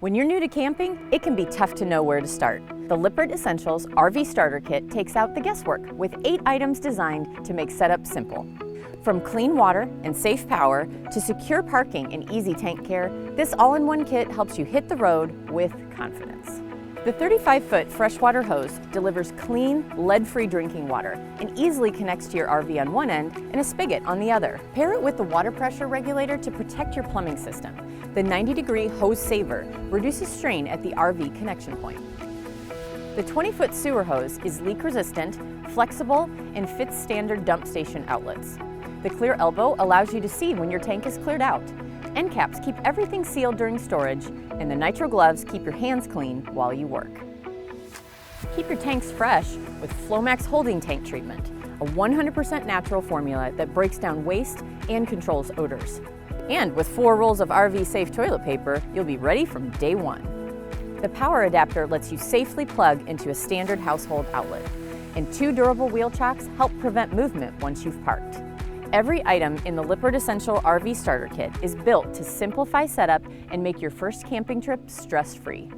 When you're new to camping, it can be tough to know where to start. The Lippert Essentials RV Starter Kit takes out the guesswork with 8 items designed to make setup simple. From clean water and safe power to secure parking and easy tank care, this all-in-one kit helps you hit the road with confidence. The 35-foot freshwater hose delivers clean, lead-free drinking water and easily connects to your RV on one end and a spigot on the other. Pair it with the water pressure regulator to protect your plumbing system. The 90-degree hose saver reduces strain at the RV connection point. The 20-foot sewer hose is leak-resistant, flexible, and fits standard dump station outlets. The clear elbow allows you to see when your tank is cleared out. End caps keep everything sealed during storage, and the nitro gloves keep your hands clean while you work. Keep your tanks fresh with Flomax Holding Tank Treatment, a 100% natural formula that breaks down waste and controls odors. And with 4 rolls of RV-safe toilet paper, you'll be ready from day one. The power adapter lets you safely plug into a standard household outlet, and 2 durable wheel chocks help prevent movement once you've parked. Every item in the Lippert Essential RV Starter Kit is built to simplify setup and make your first camping trip stress-free.